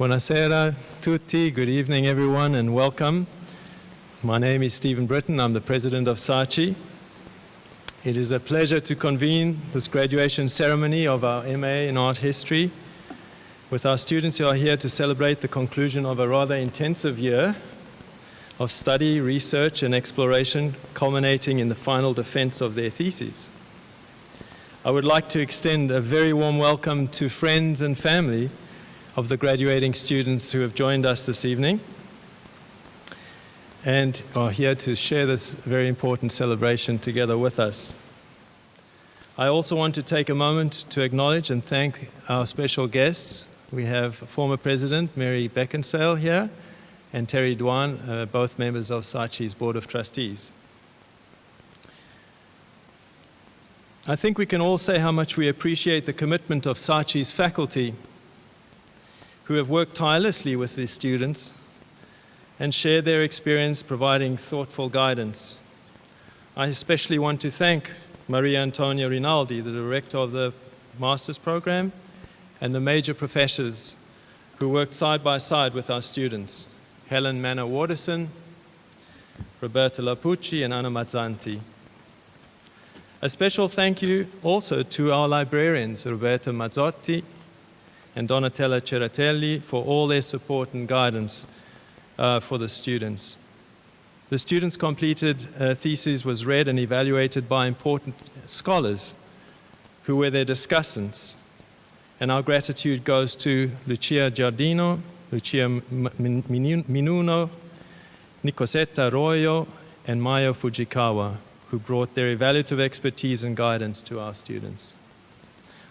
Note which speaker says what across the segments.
Speaker 1: Buonasera tutti, good evening everyone and welcome. My name is Steven Brittan, I'm the President of SACI. It is a pleasure to convene this graduation ceremony of our MA in Art History with our students who are here to celebrate the conclusion of a rather intensive year of study, research and exploration culminating in the final defense of their theses. I would like to extend a very warm welcome to friends and family of the graduating students who have joined us this evening and are here to share this very important celebration together with us. I also want to take a moment to acknowledge and thank our special guests. We have former President Mary Beckinsale here and Terry Dwan, both members of SACI's Board of Trustees. I think we can all say how much we appreciate the commitment of SACI's faculty who have worked tirelessly with the students and shared their experience providing thoughtful guidance. I especially want to thank Maria Antonia Rinaldi, the director of the master's program, and the major professors who worked side by side with our students, Helen Manna-Waterson, Roberta Lapucci, and Anna Mazzanti. A special thank you also to our librarians, Roberta Mazzotti and Donatella Ceratelli, for all their support and guidance for the students. The students' completed thesis was read and evaluated by important scholars who were their discussants. And our gratitude goes to Lucia Giardino, Lucia Minuno, Nicosetta Arroyo, and Maya Fujikawa, who brought their evaluative expertise and guidance to our students.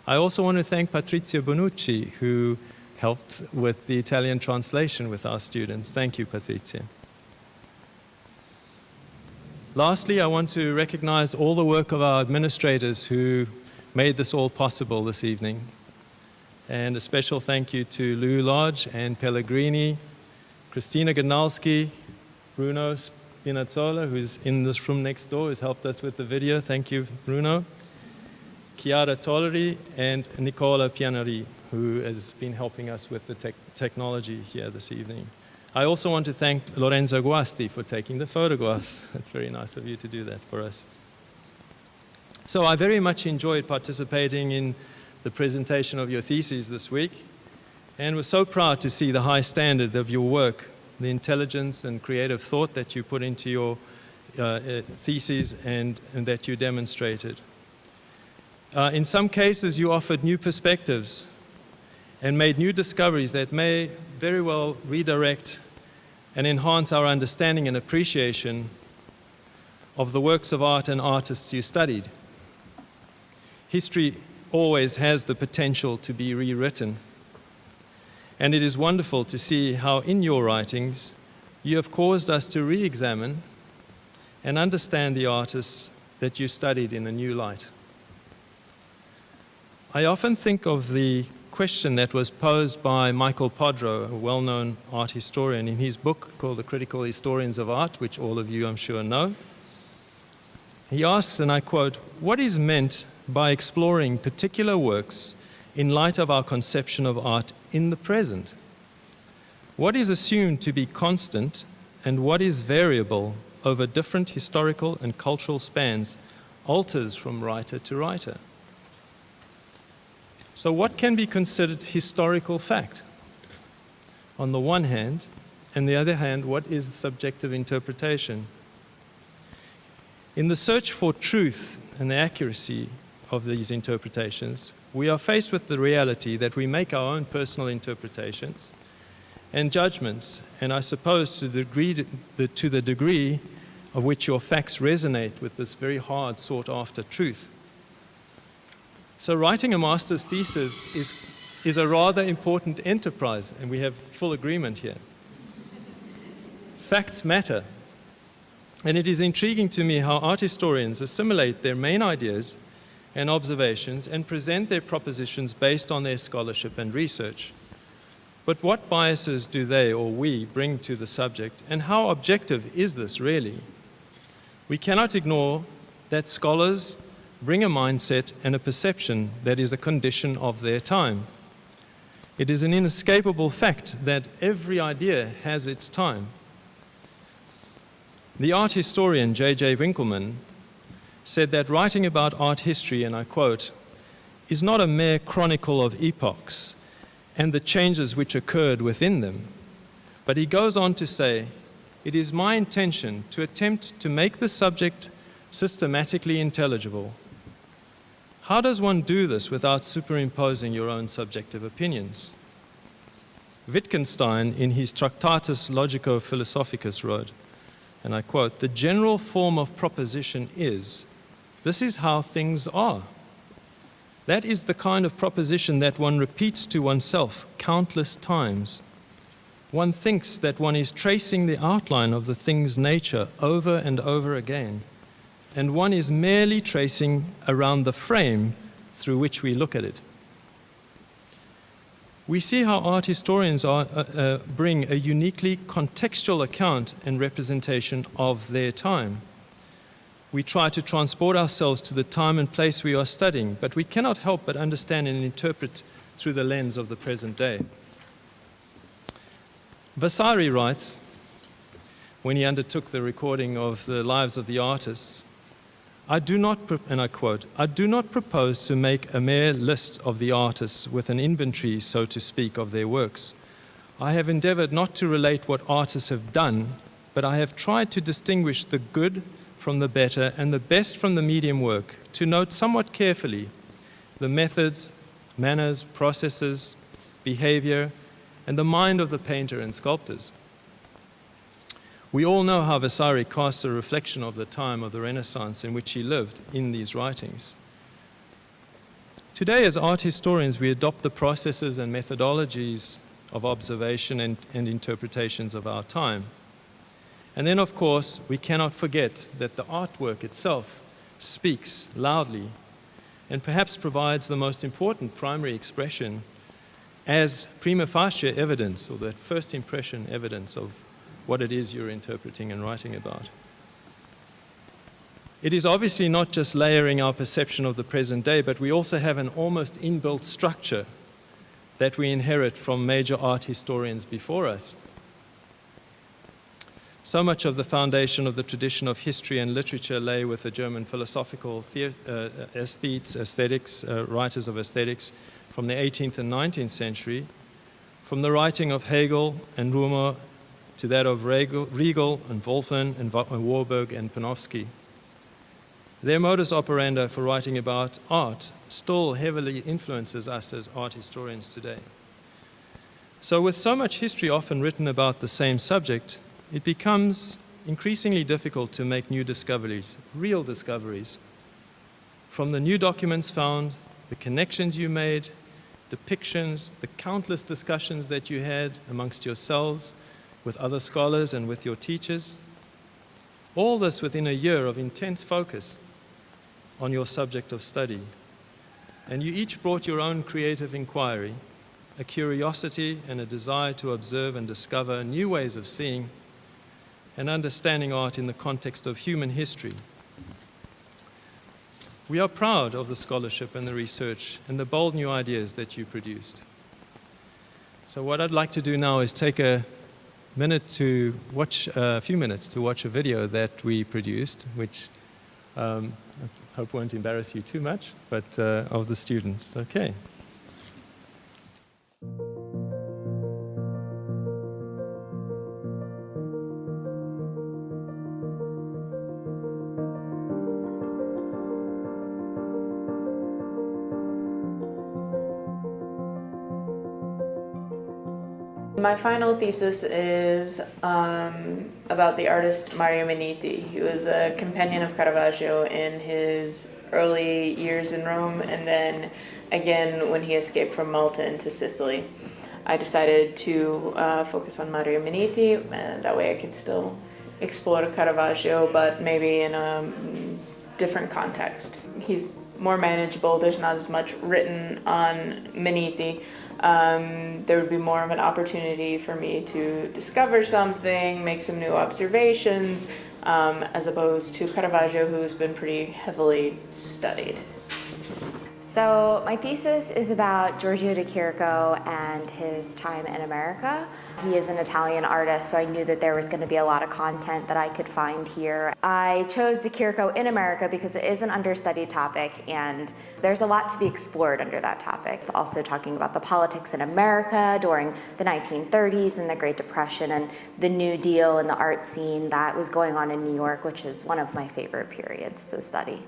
Speaker 1: I also want to thank Patrizia Bonucci, who helped with the Italian translation with our students. Thank you, Patrizia. Lastly, I want to recognize all the work of our administrators who made this all possible this evening. And a special thank you to Lou Lodge and Pellegrini, Christina Ganalski, Bruno Spinazzola, who's in this room next door, who's helped us with the video. Thank you, Bruno. Chiara Tolleri and Nicola Pianari, who has been helping us with the technology here this evening. I also want to thank Lorenzo Guasti for taking the photographs. It's very nice of you to do that for us. So I very much enjoyed participating in the presentation of your theses this week, and was so proud to see the high standard of your work, the intelligence and creative thought that you put into your theses and that you demonstrated. In some cases, you offered new perspectives and made new discoveries that may very well redirect and enhance our understanding and appreciation of the works of art and artists you studied. History always has the potential to be rewritten. And it is wonderful to see how in your writings you have caused us to re-examine and understand the artists that you studied in a new light. I often think of the question that was posed by Michael Podro, a well-known art historian, in his book called The Critical Historians of Art, which all of you I'm sure know. He asks, and I quote, "What is meant by exploring particular works in light of our conception of art in the present? What is assumed to be constant and what is variable over different historical and cultural spans alters from writer to writer? So what can be considered historical fact on the one hand, and the other hand, what is subjective interpretation? In the search for truth and the accuracy of these interpretations, we are faced with the reality that we make our own personal interpretations and judgments, and I suppose to the degree of which your facts resonate with this very hard sought-after truth. So writing a master's thesis is a rather important enterprise, and we have full agreement here. Facts matter, and it is intriguing to me how art historians assimilate their main ideas and observations and present their propositions based on their scholarship and research. But what biases do they or we bring to the subject, and how objective is this really? We cannot ignore that scholars bring a mindset and a perception that is a condition of their time. It is an inescapable fact that every idea has its time. The art historian J.J. Winckelmann said that writing about art history, and I quote, is not a mere chronicle of epochs and the changes which occurred within them. But he goes on to say, it is my intention to attempt to make the subject systematically intelligible. How does one do this without superimposing your own subjective opinions? Wittgenstein, in his Tractatus Logico-Philosophicus, wrote, and I quote, the general form of proposition is, this is how things are. That is the kind of proposition that one repeats to oneself countless times. One thinks that one is tracing the outline of the thing's nature over and over again, and one is merely tracing around the frame through which we look at it. We see how art historians bring a uniquely contextual account and representation of their time. We try to transport ourselves to the time and place we are studying, but we cannot help but understand and interpret through the lens of the present day. Vasari writes, when he undertook the recording of the lives of the artists, I do not, and I quote, I do not propose to make a mere list of the artists with an inventory, so to speak, of their works. I have endeavored not to relate what artists have done, but I have tried to distinguish the good from the better and the best from the medium work, to note somewhat carefully the methods, manners, processes, behavior, and the mind of the painter and sculptors. We all know how Vasari casts a reflection of the time of the Renaissance in which he lived in these writings. Today, as art historians, we adopt the processes and methodologies of observation and interpretations of our time. And then, of course, we cannot forget that the artwork itself speaks loudly and perhaps provides the most important primary expression as prima facie evidence, or that first impression evidence of what it is you're interpreting and writing about. It is obviously not just layering our perception of the present day, but we also have an almost inbuilt structure that we inherit from major art historians before us. So much of the foundation of the tradition of history and literature lay with the German philosophical aesthetics, writers of aesthetics from the 18th and 19th century, from the writing of Hegel and Römer to that of Riegel and Wolfman and Warburg and Panofsky. Their modus operandi for writing about art still heavily influences us as art historians today. So with so much history often written about the same subject, it becomes increasingly difficult to make new discoveries, real discoveries. From the new documents found, the connections you made, depictions, the countless discussions that you had amongst yourselves, with other scholars and with your teachers. All this within a year of intense focus on your subject of study. And you each brought your own creative inquiry, a curiosity and a desire to observe and discover new ways of seeing and understanding art in the context of human history. We are proud of the scholarship and the research and the bold new ideas that you produced. So what I'd like to do now is take a few minutes to watch a video that we produced, which I hope won't embarrass you too much, but of the students. Okay.
Speaker 2: My final thesis is about the artist Mario Minetti. He was a companion of Caravaggio in his early years in Rome, and then again when he escaped from Malta into Sicily. I decided to focus on Mario Minetti, and that way I could still explore Caravaggio, but maybe in a different context. He's more manageable. There's not as much written on Minetti. There would be more of an opportunity for me to discover something, make some new observations, as opposed to Caravaggio, who's been pretty heavily studied.
Speaker 3: So my thesis is about Giorgio de Chirico and his time in America. He is an Italian artist, so I knew that there was going to be a lot of content that I could find here. I chose de Chirico in America because it is an understudied topic, and there's a lot to be explored under that topic. Also talking about the politics in America during the 1930s and the Great Depression and the New Deal and the art scene that was going on in New York, which is one of my favorite periods to study.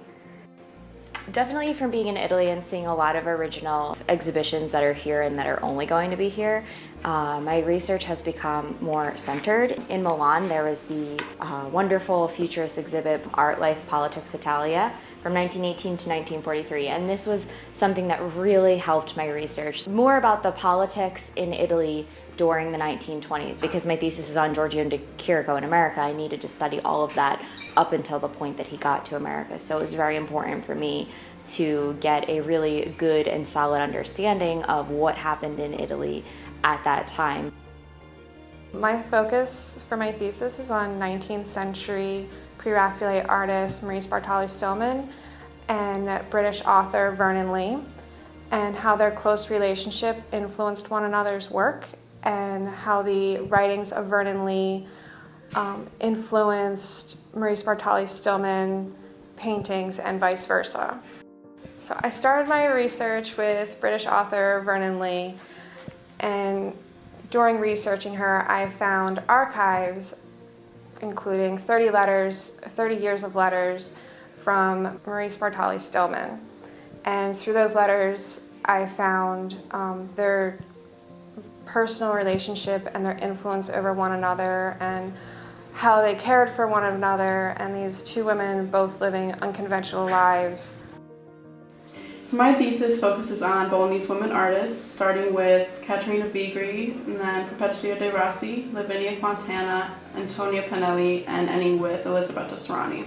Speaker 3: Definitely from being in Italy and seeing a lot of original exhibitions that are here and that are only going to be here, my research has become more centered. In Milan, there was the wonderful futurist exhibit, Art, Life, Politics, Italia, from 1918 to 1943, and this was something that really helped my research. More about the politics in Italy during the 1920s. Because my thesis is on Giorgio de Chirico in America, I needed to study all of that up until the point that he got to America. So it was very important for me to get a really good and solid understanding of what happened in Italy at that time.
Speaker 4: My focus for my thesis is on 19th century Pre-Raphaelite artist Maurice Bartali Stillman and British author Vernon Lee, and how their close relationship influenced one another's work, and how the writings of Vernon Lee influenced Maurice Bartali Stillman paintings and vice versa. So I started my research with British author Vernon Lee, and during researching her, I found archives including 30 years of letters from Maurice Bartali Stillman. And through those letters, I found their personal relationship and their influence over one another and how they cared for one another, and these two women both living unconventional lives.
Speaker 5: So my thesis focuses on Bolognese women artists, starting with Caterina Vigri, and then Perpetua de Rossi, Lavinia Fontana, Antonia Pinelli, and ending with Elisabetta Serrani.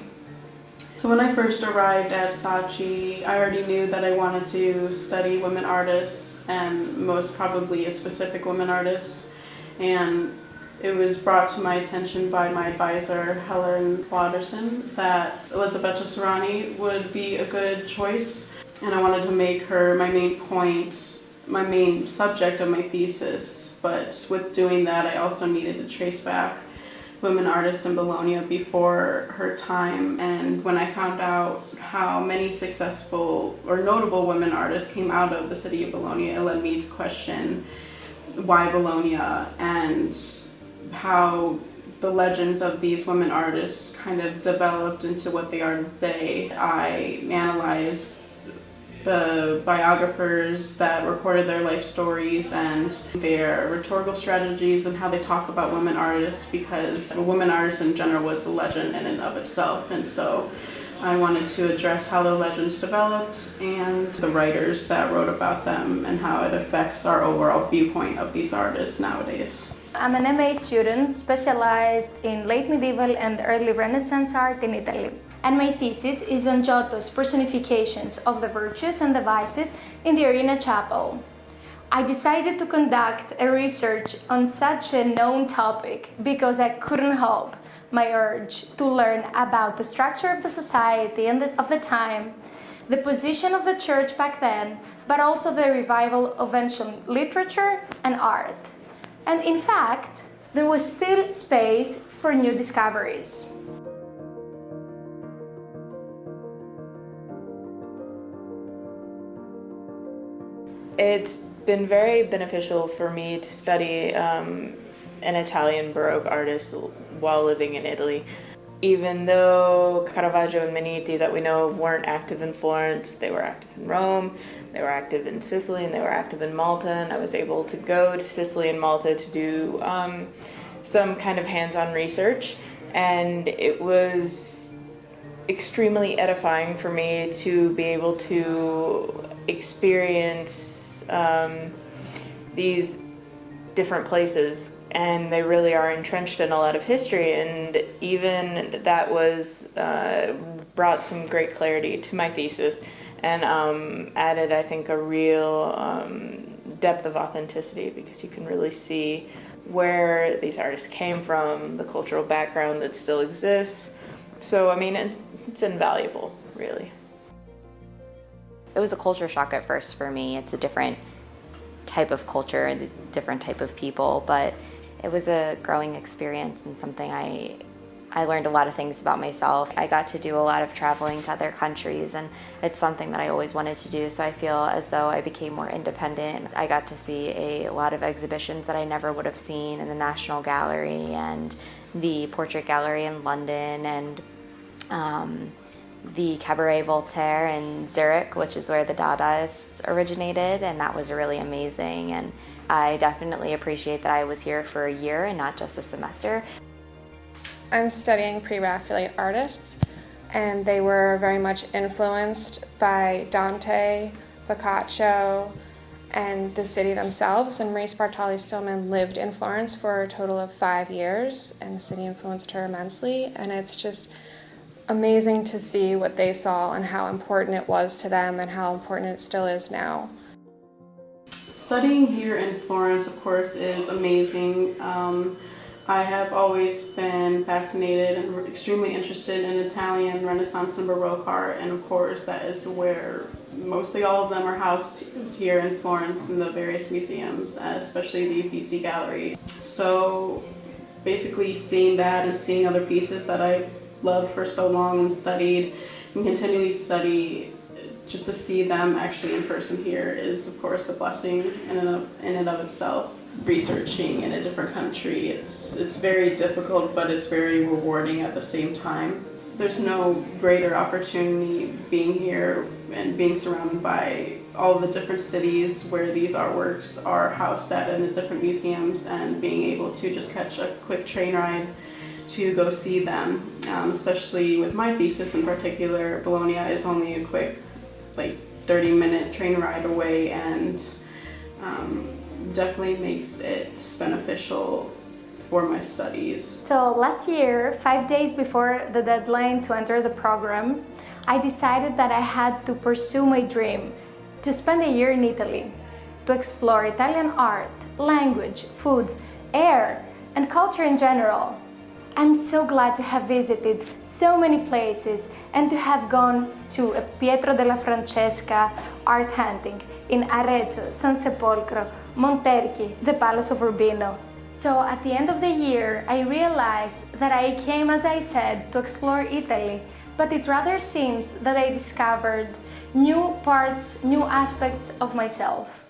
Speaker 5: So when I first arrived at SACI, I already knew that I wanted to study women artists, and most probably a specific women artist. And it was brought to my attention by my advisor, Helen Watterson, that Elisabetta Serrani would be a good choice. And I wanted to make her my main point, my main subject of my thesis. But with doing that, I also needed to trace back women artists in Bologna before her time. And when I found out how many successful or notable women artists came out of the city of Bologna, it led me to question why Bologna and how the legends of these women artists kind of developed into what they are today. I analyzed the biographers that recorded their life stories and their rhetorical strategies and how they talk about women artists, because a woman artist in general was a legend in and of itself. And so I wanted to address how the legends developed and the writers that wrote about them and how it affects our overall viewpoint of these artists nowadays.
Speaker 6: I'm an MA student specialized in late medieval and early Renaissance art in Italy. And my thesis is on Giotto's personifications of the virtues and the vices in the Arena Chapel. I decided to conduct a research on such a known topic because I couldn't help my urge to learn about the structure of the society and of the time, the position of the church back then, but also the revival of ancient literature and art. And in fact, there was still space for new discoveries.
Speaker 2: It's been very beneficial for me to study an Italian Baroque artist while living in Italy. Even though Caravaggio and Meniti that we know weren't active in Florence, they were active in Rome, they were active in Sicily, and they were active in Malta, and I was able to go to Sicily and Malta to do some kind of hands-on research, and it was extremely edifying for me to be able to experience these different places, and they really are entrenched in a lot of history, and even that was brought some great clarity to my thesis and added, I think, a real depth of authenticity, because you can really see where these artists came from, the cultural background that still exists. So I mean, it's invaluable, really.
Speaker 3: It was a culture shock at first for me. It's a different type of culture and a different type of people, but it was a growing experience and something I learned a lot of things about myself. I got to do a lot of traveling to other countries, and it's something that I always wanted to do, so I feel as though I became more independent. I got to see a lot of exhibitions that I never would have seen in the National Gallery and the Portrait Gallery in London, and the Cabaret Voltaire in Zurich, which is where the Dadaists originated, and that was really amazing. And I definitely appreciate that I was here for a year and not just a semester.
Speaker 4: I'm studying pre-Raphaelite artists, and they were very much influenced by Dante, Boccaccio, and the city themselves. And Maurice Bartoli Stillman lived in Florence for a total of 5 years, and the city influenced her immensely. And it's just amazing to see what they saw and how important it was to them and how important it still is now.
Speaker 5: Studying here in Florence, of course, is amazing. I have always been fascinated and extremely interested in Italian Renaissance and Baroque art, and of course that is where mostly all of them are housed is here in Florence in the various museums, especially the Uffizi Gallery. So basically seeing that and seeing other pieces that I loved for so long and studied and continually study, just to see them actually in person here is of course a blessing in and of itself. Researching in a different country, it's very difficult, but it's very rewarding at the same time. There's no greater opportunity being here and being surrounded by all the different cities where these artworks are housed at in the different museums, and being able to just catch a quick train ride to go see them. Especially with my thesis in particular, Bologna is only a quick 30-minute train ride away, and definitely makes it beneficial for my studies.
Speaker 6: So last year, 5 days before the deadline to enter the program, I decided that I had to pursue my dream, to spend a year in Italy, to explore Italian art, language, food, air, and culture in general. I'm so glad to have visited so many places and to have gone to a Pietro della Francesca art hunting in Arezzo, San Sepolcro, Monterchi, the Palace of Urbino. So at the end of the year, I realized that I came, as I said, to explore Italy, but it rather seems that I discovered new parts, new aspects of myself.